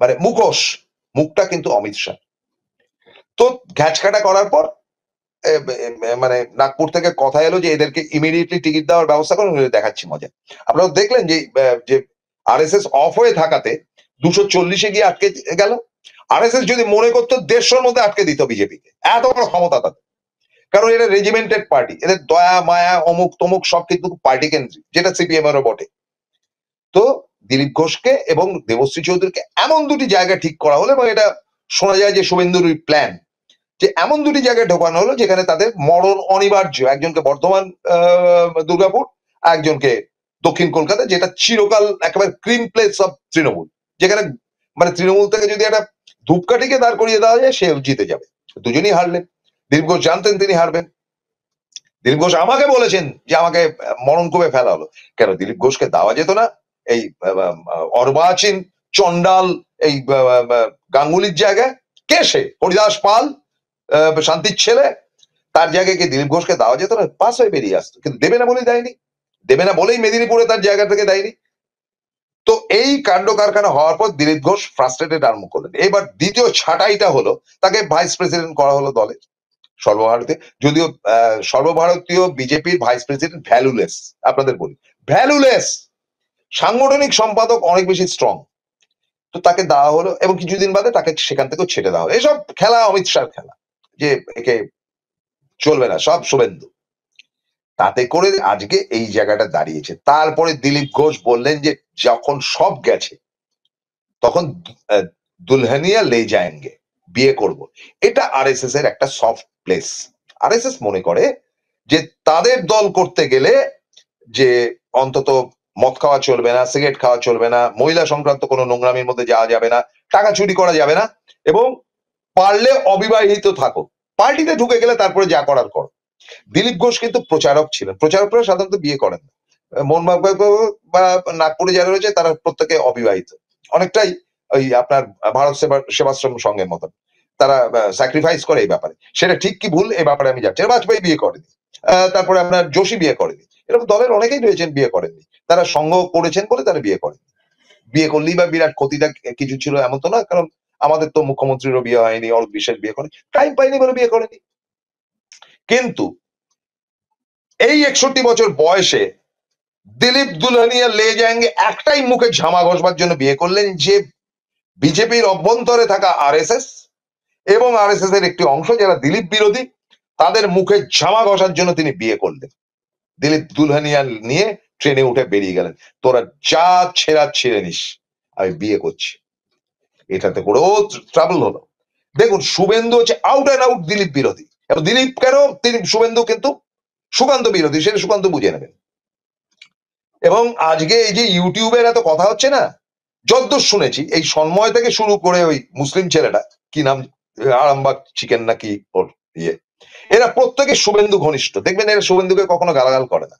মানে মুখোশ, মুখটা কিন্তু অমিত শাহ। তো ঘ্যাচকাটা করার পর মানে নাগপুর থেকে কথা এলো যে এদেরকে ইমিডিয়েটলি টিকিট দেওয়ার ব্যবস্থা করুন, দেখাচ্ছি মজা। আপনারা দেখলেন যে আরএসএস অফ হয়ে থাকাতে 240-এ গিয়ে আটকে গেল। আরএসএস যদি মনে করতো 150-র মধ্যে আটকে দিত বিজেপিকে, এত বড় ক্ষমতা তাদের, কারণ এটা রেজিমেন্টেড পার্টি, এদের দয়া মায়া অমুক তমুক সব কিন্তু পার্টি কেন্দ্রিক, যেটা সিপিএম এরও বটে। তো দিলীপ ঘোষকে এবং দেবশ্রী চৌধুরীকে এমন দুটি জায়গা ঠিক করা হলো, এবং এটা শোনা যায় যে শুভেন্দুর প্ল্যান, যে এমন দুটি জায়গায় ঢোকানো হলো যেখানে তাদের মরণ অনিবার্য। একজনকে বর্ধমান দুর্গাপুর, একজনকে দক্ষিণ কলকাতা, যেটা চিরকাল একেবারে ক্রিম প্লেস অফ তৃণমূল, যেখানে মানে তৃণমূল থেকে যদি একটা ধূপকাঠিকে দাঁড় করিয়ে দেওয়া যায়, সে জিতে যাবে। দুজনই হারলেন, দিলীপ ঘোষ জানতেন তিনি হারবেন। দিলীপ ঘোষ আমাকে বলেছেন যে আমাকে মরণ কূপে ফেলা হলো। কেন দিলীপ ঘোষকে দেওয়া যেত না এই অর্বাচীন চন্ডাল এই গাঙ্গুলির জায়গায়? কে সে? হরিদাস পাল, শান্তির ছেলে, তার জায়গায় কি দিলীপ ঘোষকে দেওয়া যেত না? পাস হয়ে বেরিয়ে আসতো, কিন্তু দেবে না বলেই দেয়নি, দেবে না বলেই মেদিনীপুরে তার জায়গা থেকে দেয়নি। তো এই কাণ্ড কারখানা হওয়ার পর দিলীপ ঘোষ ফ্রাস্ট্রেটেড আরম্ভ করলেন। এবার দ্বিতীয় ছাঁটাইটা হলো, তাকে ভাইস প্রেসিডেন্ট করা হলো দলের সর্বভারতীয়, যদিও সর্বভারতীয় বিজেপির ভাইস প্রেসিডেন্ট ভ্যালুলেস, আপনাদের বলি ভ্যালুলেস, সাংগঠনিক সম্পাদক অনেক বেশি স্ট্রং। তো তাকে দেওয়া হলো, এবং কিছুদিন বাদে তাকে সেখান থেকেও ছেড়ে দেওয়া হলো। এসব খেলা অমিত শাহর খেলা, যে একে চলবে না, সব শুভেন্দু। তাতে করে আজকে এই জায়গাটা দাঁড়িয়েছে। তারপরে দিলীপ ঘোষ বললেন যে যখন সব গেছে তখন দুলহানিয়া লে যায়েঙ্গে, বিয়ে করব। এটা আরএসএস এর একটা সফট প্লেস। আরএসএস মনে করে যে তাদের দল করতে গেলে যে অন্তত মদ খাওয়া চলবে না, সিগারেট খাওয়া চলবে না, মহিলা সংক্রান্ত কোনো নোংরামির মধ্যে যাওয়া যাবে না, টাকা চুরি করা যাবে না, এবং পারলে অবিবাহিত থাকো, পার্টিতে ঢুকে গেলে তারপরে যা করার করো। দিলীপ ঘোষ কিন্তু প্রচারক ছিলেন, প্রচারকরা সাধারণত বিয়ে করেন না। মোহনবাবু বা নাগপুরে যারা রয়েছে তারা প্রত্যেকে অবিবাহিত, অনেকটাই ওই আপনার ভারত সেবাশ্রম সংঘের মতন, তারা স্যাক্রিফাইস করে এই ব্যাপারে। সেটা ঠিক কি ভুল এই ব্যাপারে আমি যাচ্ছি। বাজপেয়ী বিয়ে করেনি, তারপরে আপনার যোশী বিয়ে করেনি, এরকম দলের অনেকেই রয়েছেন বিয়ে করেননি, তারা সঙ্গ করেছেন বলে তারা বিয়ে করেনি। বিয়ে করলেই বা বিরাট ক্ষতিটা কিছু ছিল এমন তো না, কারণ আমাদের তো মুখ্যমন্ত্রীরও বিয়ে হয়নি, অরূপ বিশ্বাস বিয়ে করেনি, টাইম পাইনি বলে বিয়ে করেনি। কিন্তু এই 61 বছর বয়সে দিলীপ দুলহানিয়া লে যায়ঙ্গে একটাই মুখে ঝামা ঘষবার জন্য বিয়ে করলেন, যে বিজেপির অভ্যন্তরে থাকা আরএসএস এবং আরএসএস এর একটি অংশ যারা দিলীপ বিরোধী, তাদের মুখে ঝামা ঘষার জন্য তিনি বিয়ে করলেন। দিলীপ দুলহানিয়া নিয়ে ট্রেনে উঠে বেরিয়ে গেলেন, তোরা যা ছেঁড়া ছেড়ে নিস, আমি বিয়ে করছি। এটাতে করেও ট্রাবল হলো। দেখুন, শুভেন্দু হচ্ছে আউট অ্যান্ড আউট দিলীপ বিরোধী। এবং দিলীপ কেন, তিনি শুভেন্দু কিন্তু সুকান্ত বিরোধী, সেটা সুকান্ত বুঝে নেবেন। এবং আজকে এই যে ইউটিউবের এত কথা হচ্ছে না, যদ্দূর শুনেছি এই সন্ময় থেকে শুরু করে ওই মুসলিম ছেলেটা কি নাম, আরামবাগ চিকেন নাকি ওর ইয়ে, এরা প্রত্যেকে শুভেন্দু ঘনিষ্ঠ। দেখবেন এরা শুভেন্দুকে কখনো গালাগাল করে না,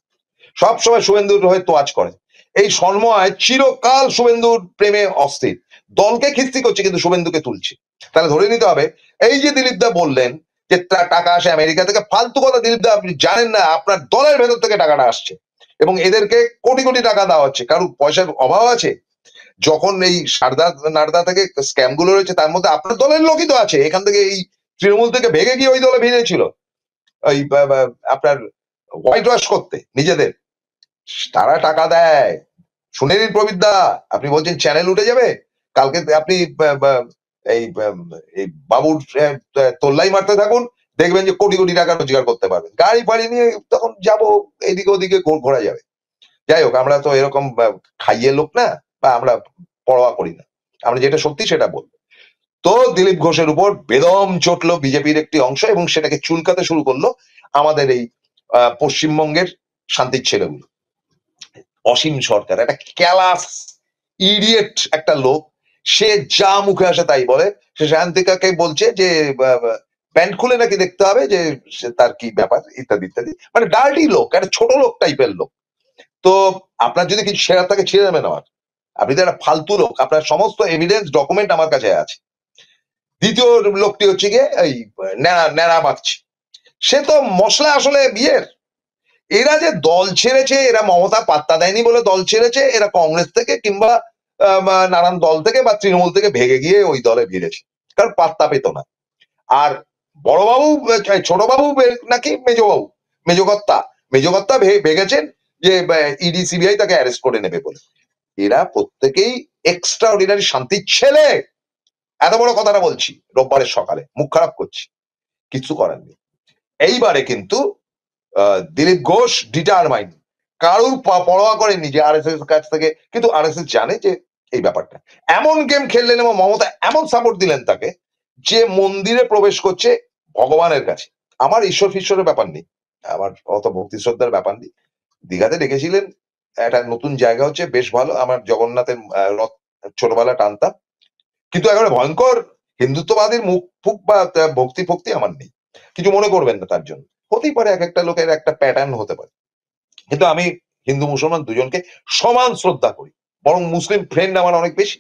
সবসময় শুভেন্দুর হয়ে তোয়াজ করে। এই সন্ময় চিরকাল শুভেন্দুর প্রেমে অস্থির, দলকে খিস্তি করছে কিন্তু শুভেন্দুকে তুলছে। তাহলে ধরে নিতে হবে এই যে দিলীপ দা বললেন যে টাকা আসে আমেরিকা থেকে, ফালতু কথা দিলীপ দা, আপনি জানেন না আপনার দলের ভেতর থেকে টাকাটা আসছে এবং এদেরকে কোটি কোটি টাকা দেওয়া হচ্ছে। কারণ পয়সার অভাব আছে, যখন এই সারদা নারদা থেকে স্ক্যাম গুলো রয়েছে তার মধ্যে আপনার দলের লোকই তো আছে। এখান থেকে এই তৃণমূল থেকে ভেগে গিয়ে ওই দলে ভিড়েছিল ওই আপনার হোয়াইট ওয়াশ করতে নিজেদের, তারা টাকা দেয়। শুনে নিন প্রবীর দা, আপনি বলছেন চ্যানেল উঠে যাবে, কালকে আপনি এই বাবুর তোল্লাই মারতে থাকুন, দেখবেন যে কোটি কোটি টাকা রোজগার করতে পারবেন। গাড়ি ফাড়ি নিয়ে তখন যাবো এদিকে ওদিকে ঘোরা যাবে। যাই হোক, আমরা তো এরকম খাইয়ে লোক না, বা আমরা পরোয়া করি না, আমরা যেটা সত্যি সেটা বলবো। তো দিলীপ ঘোষের উপর বেদম চটলো বিজেপির একটি অংশ এবং সেটাকে চুলকাতে শুরু করলো আমাদের এই পশ্চিমবঙ্গের শান্তির ছেলেগুলো। অসীম সরকার একটা ক্যালাস ইডিয়েট একটা লোক, সে যা মুখে আসে তাই বলে। সে শান্তিকাকে বলছে যে প্যান্ট খুলে নাকি দেখতে হবে যে তার কি ব্যাপার, ইত্যাদি ইত্যাদি। মানে ডার্টি লোক, একটা ছোট লোক টাইপের লোক। তো আপনার যদি কিছু ছেড়া থাকে ছেড়ে দেবেন আমার, আপনি তো একটা ফালতু লোক, আপনার সমস্ত এভিডেন্স ডকুমেন্ট আমার কাছে আছে। দ্বিতীয় লোকটি হচ্ছে গিয়ে এই ন্যাড়া মারছে, সে তো মশলা আসলে বিয়ের। এরা যে দল ছেড়েছে, এরা মমতা পাত্তা দেয়নি বলে দল ছেড়েছে, এরা কংগ্রেস থেকে কিংবা নানান দল থেকে বা তৃণমূল থেকে ভেগে গিয়ে ওই দলে ভিড়েছে, কারণ পাত্তা পেত না। আর বড়বাবু, ছোট বাবু নাকি মেজকর্তা ভেগেছেন যে ইডি সিবিআই তাকে অ্যারেস্ট করে নেবে বলে। এরা প্রত্যেকেই এক্সট্রা অর্ডিনারি শান্তির ছেলে। এত বড় কথাটা বলছি রোববারের সকালে, মুখ খারাপ করছি, কিছু করার নেই। এইবারে কিন্তু দিলীপ ঘোষ ডিটারমাইন, কারুর পরোয়া করেননি যে আরএসএস কাছ থেকে, কিন্তু আরএসএস জানে যে এই ব্যাপারটা। এমন গেম খেললেন এবং মমতা এমন সাপোর্ট দিলেন তাকে, যে মন্দিরে প্রবেশ করছে ভগবানের কাছে। আমার ঈশ্বর ফিশ্বরের ব্যাপার নেই, আমার অত ভক্তি শ্রদ্ধার ব্যাপার নেই। দীঘাতে ডেকেছিলেন, একটা নতুন জায়গা হচ্ছে, বেশ ভালো। আমার জগন্নাথের রথ ছোটবেলা টানতাম, কিন্তু একেবারে ভয়ঙ্কর হিন্দুত্ববাদীর মুখ ফুক বা ভক্তি ফক্তি আমার নেই, কিছু মনে করবেন না তার জন্য। হতেই পারে, এক একটা লোকের একটা প্যাটার্ন হতে পারে, কিন্তু আমি হিন্দু মুসলমান দুজনকে সমান শ্রদ্ধা করি, বরং মুসলিম ফ্রেন্ড আমার অনেক বেশি।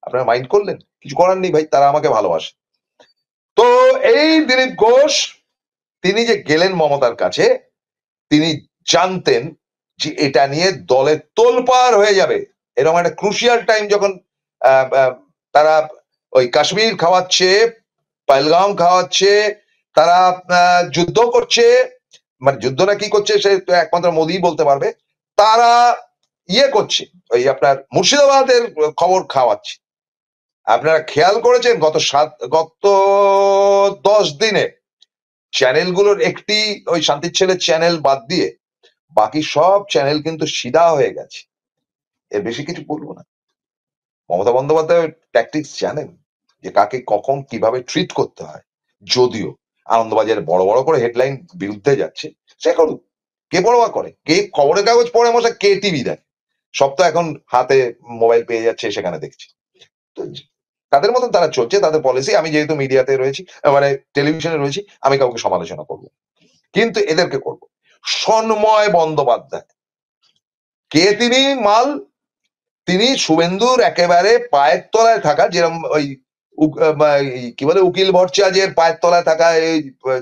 আপনারা মাইন্ড করলেন, কিছু করার নেই ভাই, তারা আমাকে ভালোবাসে। তো এই দিলীপ ঘোষ, তিনি যে গেলেন মমতার কাছে, তিনি জানতেন যে এটা নিয়ে দলে তোলপাড় হয়ে যাবে। এরকম একটা ক্রুশিয়াল টাইম যখন তারা ওই কাশ্মীর খাওয়াচ্ছে, পহেলগাঁও খাওয়াচ্ছে, তারা যুদ্ধ করছে, মানে যুদ্ধ না কি করছে সে একমাত্র মোদি বলতে পারবে, তারা ইয়ে করছে, ওই আপনার মুর্শিদাবাদের খবর খাওয়াচ্ছে। আপনারা খেয়াল করেছেন গত 10 দিনে চ্যানেলগুলোর একটি ওই শান্তির ছেলের চ্যানেল বাদ দিয়ে বাকি সব চ্যানেল কিন্তু সিধা হয়ে গেছে। এর বেশি কিছু বলবো না। মমতা বন্দ্যোপাধ্যায় ট্যাকটিক্স জানেন যে কাকে কখন কিভাবে ট্রিট করতে হয়। যদিও আনন্দবাজারে বড় বড় করে হেডলাইন বিরুদ্ধে যাচ্ছে, সে করুক, কে পরোয়া করে, কে খবরের কাগজ পড়ে মশা, কে টিভি দেখে, সব তো এখন হাতে মোবাইল পেয়ে যাচ্ছে, সেখানে দেখছে। তো তাদের মতন তারা চলছে, তাদের পলিসি। আমি যেহেতু মিডিয়াতে রয়েছি, মানে টেলিভিশনে রয়েছি, আমি কাউকে সমালোচনা করবো, কিন্তু এদেরকে করবো। সন্ময় বন্দ্যোপাধ্যায় কে, তিনি মাল, তিনি শুভেন্দুর একেবারে পায়ের তলায় থাকা, যেরকম ওই কি বলে উকিল ভট্টাচার্যের পায়ের তলায় থাকা এই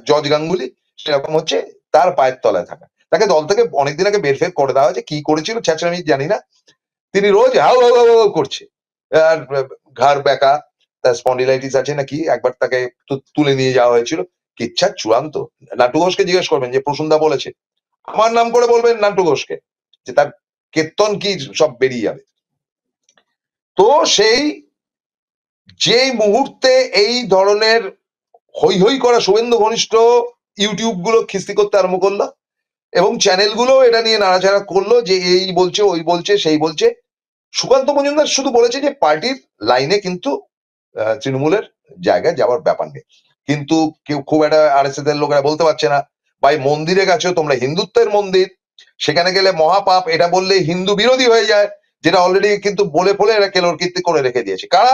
জজ গাঙ্গুলি, সেরকম হচ্ছে তার পায়ের তলায় থাকা। তাকে দল থেকে অনেকদিন আগে বেরফের করে দেওয়া হয়েছে, কি করেছিল ছেঁচড়া আমি জানি না। তিনি রোজ হাউ হাউ হাউ করছে, আর ঘাড় ব্যাকা, তার স্পন্ডিলাইটিস আছে নাকি, একবার তাকে তুলে নিয়ে যাওয়া হয়েছিল। কিচ্ছা চূড়ান্ত। নাট্টু ঘোষকে জিজ্ঞেস করবেন যে প্রসূনদা বলেছে, আমার নাম করে বলবেন নাট্টু ঘোষকে, যে তার কীর্তন কি সব বেরিয়ে যাবে। তো সেই যেই মুহূর্তে এই ধরনের হৈ হৈ করা শুভেন্দু ঘনিষ্ঠ ইউটিউব গুলো খিস্তি করতে আরম্ভ করলো এবং চ্যানেলগুলো এটা নিয়ে নাড়াচাড়া করলো যে এই বলছে ওই বলছে সেই বলছে, সুকান্ত মজুমদার শুধু বলেছে যে পার্টির লাইনে কিন্তু তৃণমূলের জায়গায় যাওয়ার ব্যাপার নেই, কিন্তু কেউ খুব একটা আরএসএস এর লোকেরা বলতে পারছে না ভাই মন্দিরে গেছো তোমরা, হিন্দুত্বের মন্দির, সেখানে গেলে মহাপাপ, এটা বললে হিন্দু বিরোধী হয়ে যায়, যেটা অলরেডি কিন্তু বলে ফলে এরা কেলোর কীর্তি করে রেখে দিয়েছে। কারা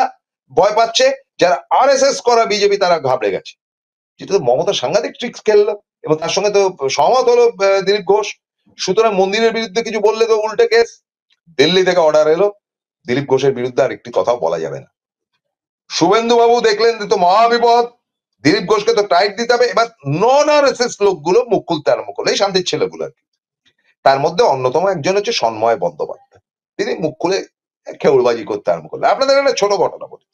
ভয় পাচ্ছে? যারা আরএসএস করা বিজেপি তারা ঘাবড়ে গেছে। যেটা তো মমতা সাংঘাতিক ট্রিক্স খেললো এবং তার সঙ্গে তো সহমত হলো দিলীপ ঘোষ। সুতরাং মন্দিরের বিরুদ্ধে কিছু বললে তো উল্টে কেস। দিল্লি থেকে অর্ডার এলো, দিলীপ ঘোষের বিরুদ্ধে আর একটি কথাও বলা যাবে না। শুভেন্দু বাবু দেখলেন তো মহাবিপদ, দিলীপ ঘোষকে তো টাইট দিতে হবে। এবার নন আরএসএস লোকগুলো মুখ খুলতে আরম্ভ করলো, এই শান্তির ছেলেগুলো আর কি। তার মধ্যে অন্যতম একজন হচ্ছে সন্ময় বন্দ্যোপাধ্যায়, তিনি মুখ খুলে খেউড়বাজি করতে আরম্ভ করলেন। আপনাদের একটা ছোট ঘটনা বলি,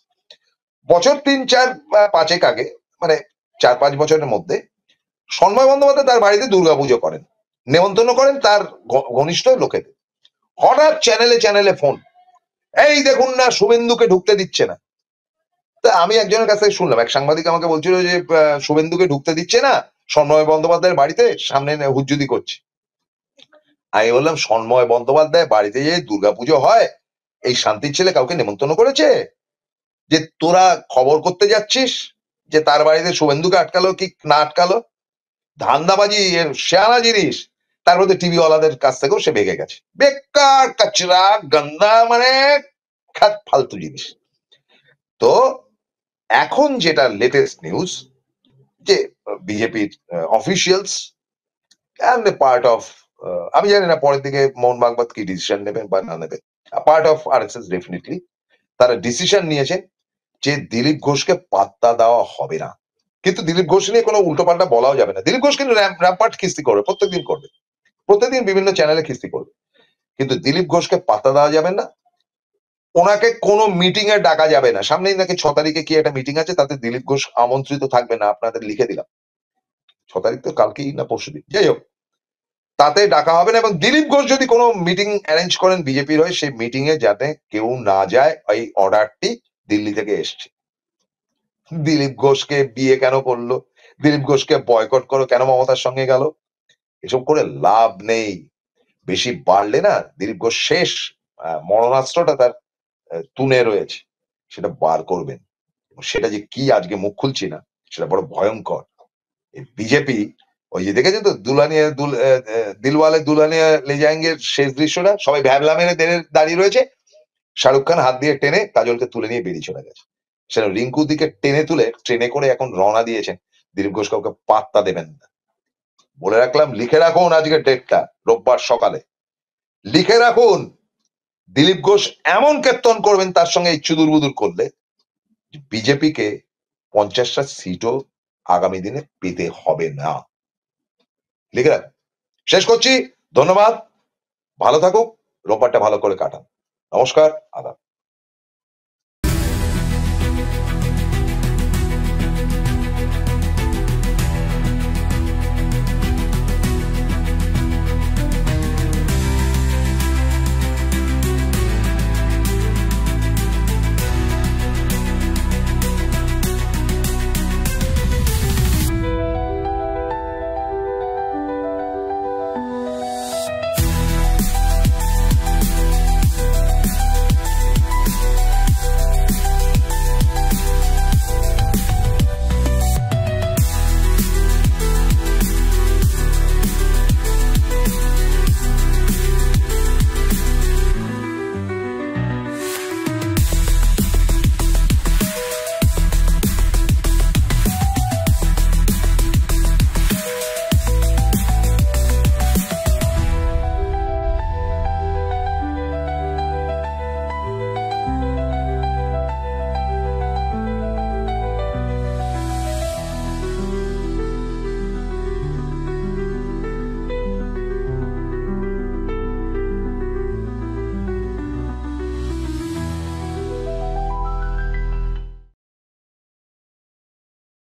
বছর 3-4-5 আগে, মানে 4-5 বছরের মধ্যে সন্ময় বন্দ্যোপাধ্যায় তার বাড়িতে দুর্গাপুজো করেন, নেমন্তন্ন করেন তার ঘনিষ্ঠ লোকেদের। হঠাৎ চ্যানেলে চ্যানেলে ফোন, এই দেখুন না শুভেন্দুকে ঢুকতে দিচ্ছে না। তা আমি একজনের কাছ থেকে শুনলাম, এক সাংবাদিক আমাকে বলছিল যে শুভেন্দুকে ঢুকতে দিচ্ছে না, সন্ময় বন্দ্যোপাধ্যায়ের বাড়িতে সামনে হুজ্জুদি করছে। আমি বললাম সন্ময় বন্দ্যোপাধ্যায় বাড়িতে যে দুর্গাপুজো হয়, এই শান্তির ছেলে কাউকে নেমন্তন্ন করেছে? যে তোরা খবর করতে যাচ্ছিস যে তার বাড়িতে শুভেন্দুকে আটকালো কি না আটকালো, ধান্দাবাজি শেয়ানা জিনিস। তার মধ্যে টিভি ওয়ালাদের কাছ থেকেও সে ভেগে গেছে, বেকার কাচরা গন্দা, মানে ফালতু জিনিস। তো এখন যেটা লেটেস্ট নিউজ, যে বিজেপির অফিসিয়ালস অ্যান্ড পার্ট অফ, আমি জানি না পরের দিকে মোহন ভাগবত কি ডিসিশন নেবেন বা না নেবেন, পার্ট অফ আরএসএস ডেফিনেটলি তারা ডিসিশন নিয়েছেন যে দিলীপ ঘোষকে পাত্তা দেওয়া হবে না। কিন্তু দিলীপ ঘোষ নিয়ে কোনো উল্টোপাল্টা বলাও যাবে না। দিলীপ ঘোষ কিন্তু র্যাম্পার্ট খিস্তি করবে, প্রত্যেকদিন করবে, প্রত্যেকদিন বিভিন্ন চ্যানেলে খিস্তি করবে, কিন্তু দিলীপ ঘোষকে পাত্তা দেওয়া যাবে না। ওনাকে কোনো মিটিং এ ডাকা যাবে না। সামনেই নাকি 6 তারিখে কি একটা মিটিং আছে, তাতে দিলীপ ঘোষ আমন্ত্রিত থাকবে না, আপনাদের লিখে দিলাম। 6 তারিখ তো কালকেই না পরশুদিন, যাই হোক, তাতে ডাকা হবে না। এবং দিলীপ ঘোষ যদি কোনো মিটিং অ্যারেঞ্জ করেন বিজেপির হয়ে, সেই মিটিং এ যাতে কেউ না যায়, এই অর্ডারটি দিল্লি থেকে এসছে। দিলীপ ঘোষকে বিয়ে কেন করলো, দিলীপ ঘোষকে বয়কট করো কেন মমতার সঙ্গে গেল, এসব করে লাভ নেই। বেশি বাড়লে না দিলীপ ঘোষ শেষ, মরণাস্ত্রটা তার তুনে রয়েছে, সেটা বার করবেন। সেটা যে কি আজকে মুখ খুলছি না, সেটা বড় ভয়ঙ্কর। বিজেপি ওই যে দেখেছেন তো দুলানিয়া দিলওয়ালে দুলানিয়া লে যায়েঙ্গের শেষ দৃশ্যটা, সবাই ভ্যাবলা মেরে দাঁড়িয়ে রয়েছে, শাহরুখ খান হাত দিয়ে টেনে কাজলকে তুলে নিয়ে বেরিয়ে চলে গেছে। সেটা রিঙ্কু দিকে টেনে তুলে ট্রেনে করে এখন রওনা দিয়েছেন। দিলীপ ঘোষ কাউকে পাত্তা দেবেন না। বলে রাখলাম, লিখে রাখুন আজকে ডেটটা, রোববার সকালে লিখে রাখুন। দিলীপ ঘোষ এমন কীর্তন করবেন তার সঙ্গে এই চুদুর বুদুর করলে, বিজেপিকে 50টা সিটও আগামী দিনে পেতে হবে না। লিখে রাখুন। শেষ করছি, ধন্যবাদ, ভালো থাকুক, রোববারটা ভালো করে কাটান। নমস্কার, আদাব।